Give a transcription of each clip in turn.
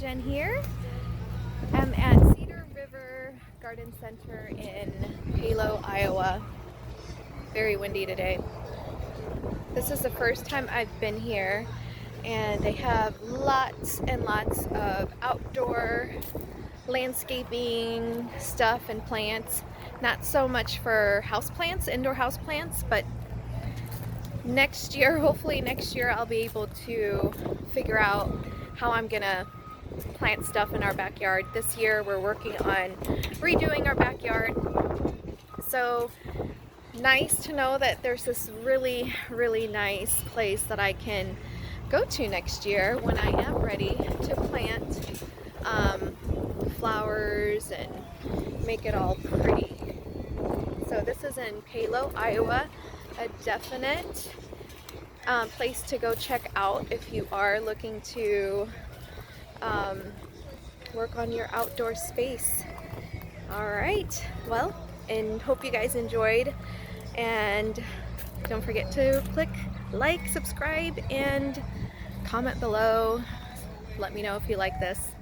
Jen here. I'm at Cedar River Garden Center in Palo, Iowa. Very windy today. This is the first time I've been here, and they have lots and lots of outdoor landscaping stuff and plants. Not so much for houseplants, indoor houseplants, but next year, hopefully next year, I'll be able to figure out how I'm gonna plant stuff in our backyard. This year we're working on redoing our backyard. So nice to know that there's this really, really nice place that I can go to next year when I am ready to plant flowers and make it all pretty. So this is in Palo, Iowa, a definite place to go check out if you are looking to work on your outdoor space. All right, well, and hope you guys enjoyed, and don't forget to click like, subscribe, and comment below. Let me know if you like this.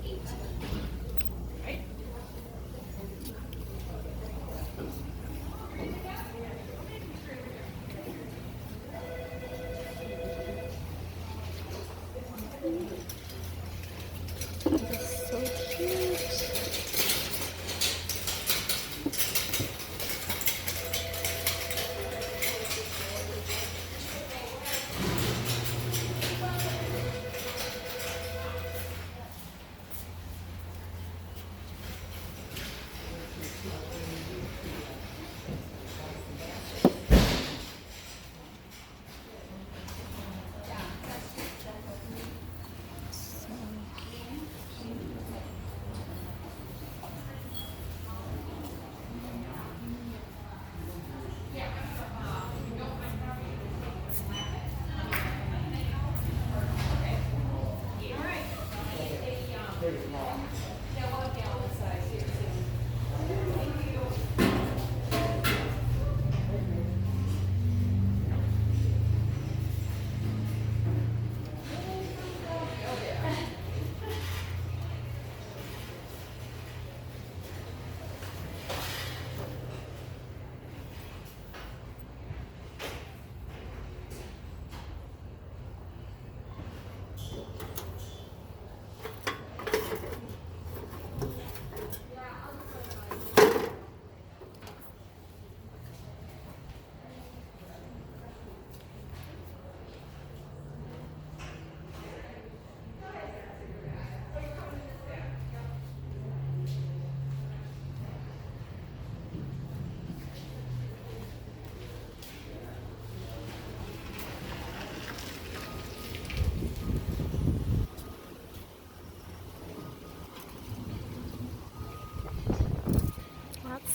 Manth. Right? So cute.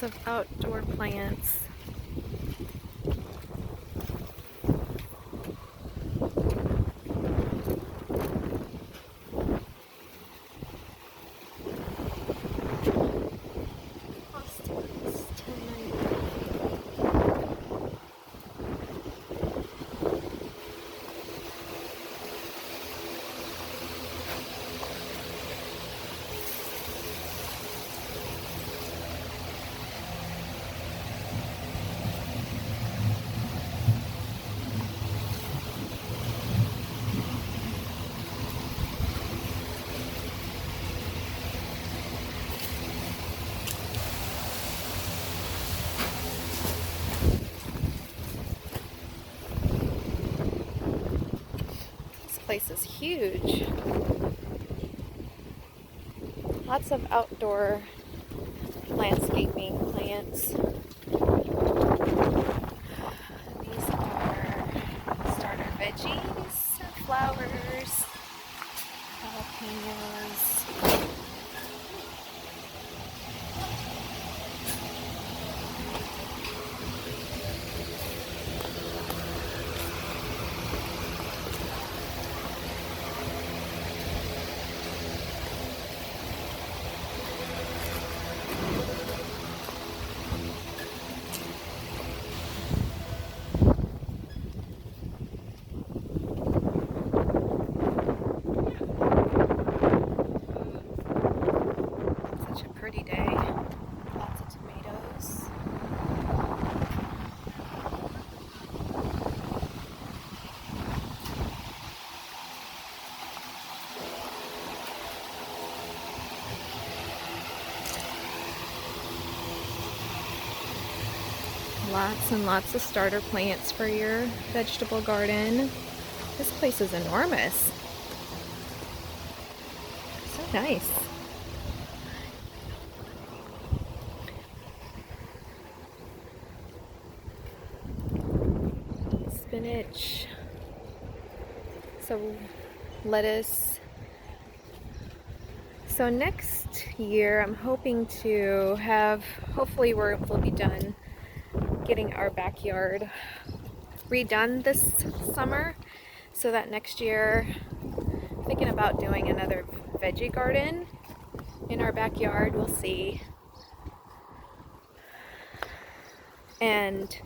Lots of outdoor plants. This place is huge. Lots of outdoor landscaping plants. These are starter veggies, flowers, jalapenos. Such a pretty day. Lots of tomatoes. Lots and lots of starter plants for your vegetable garden. This place is enormous. So nice. Spinach. So lettuce. So next year I'm hoping to have, hopefully we'll be done getting our backyard redone this summer, so that next year I'm thinking about doing another veggie garden in our backyard. We'll see. And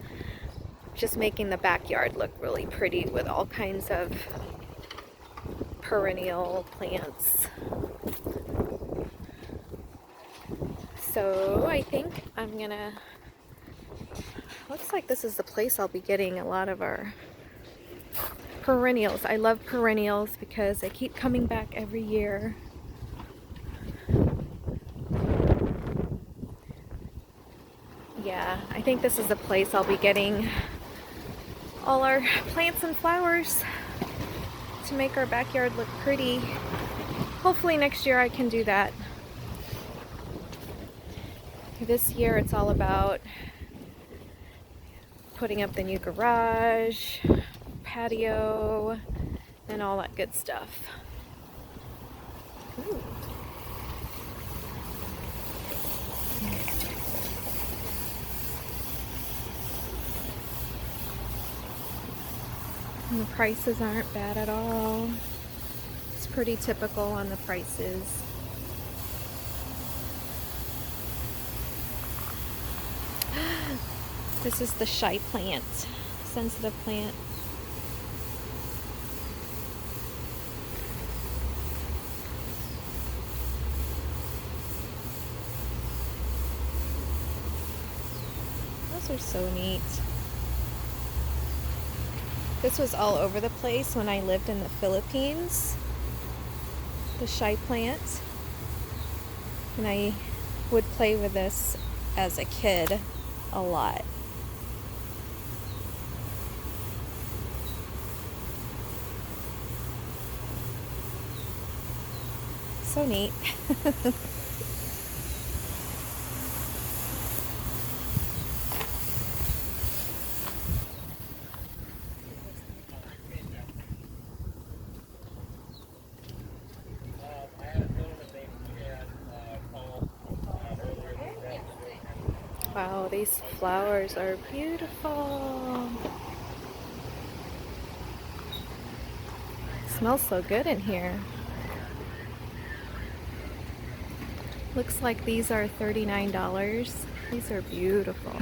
just making the backyard look really pretty with all kinds of perennial plants. So I think I'm gonna, looks like this is the place I'll be getting a lot of our perennials. I love perennials because they keep coming back every year. Yeah, I think this is the place I'll be getting all our plants and flowers to make our backyard look pretty. Hopefully next year I can do that. This year it's all about putting up the new garage, patio, and all that good stuff. Ooh. And the prices aren't bad at all. It's pretty typical on the prices. This is the shy plant, sensitive plant. Those are so neat. This was all over the place when I lived in the Philippines, the shy plant. And I would play with this as a kid a lot. So neat. Wow, these flowers are beautiful. Smells so good in here. Looks like these are $39. These are beautiful.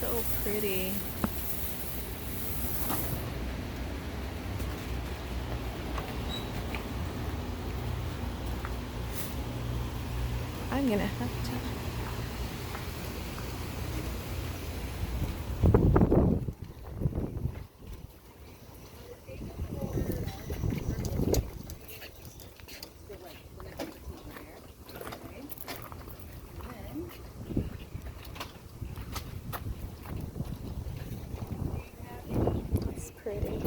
So pretty. I'm gonna have to. It's pretty.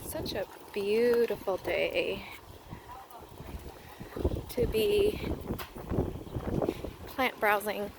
Such a beautiful day to be plant browsing.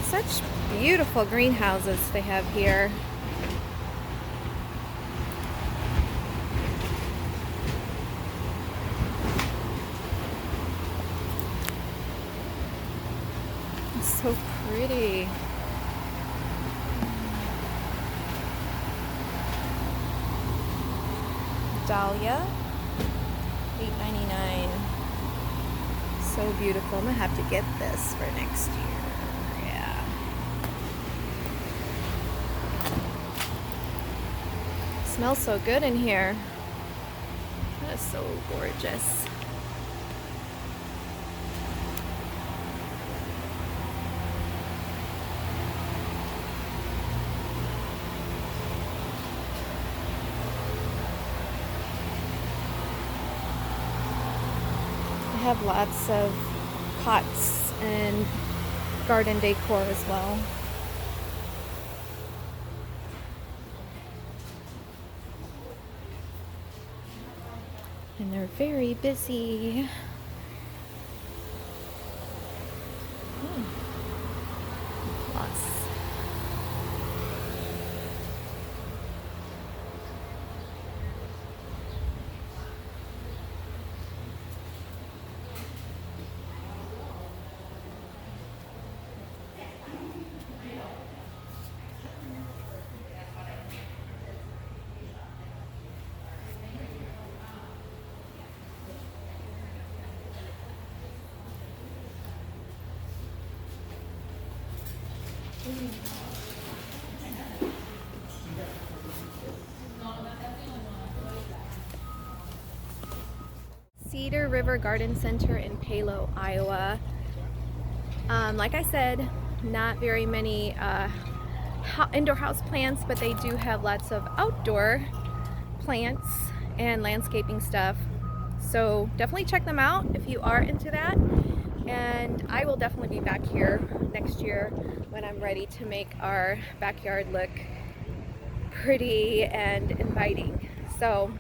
Such beautiful greenhouses they have here. It's so pretty. Dahlia, $8.99. So beautiful. I'm gonna have to get this for next year. Yeah. Smells so good in here. That is so gorgeous. They have lots of pots and garden decor as well. And they're very busy. Lots. Cedar River Garden Center in Palo, Iowa. Like I said, not very many indoor house plants, but they do have lots of outdoor plants and landscaping stuff. So definitely check them out if you are into that. And I will definitely be back here next year when I'm ready to make our backyard look pretty and inviting. So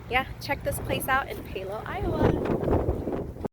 yeah, check this place out in Palo, Iowa.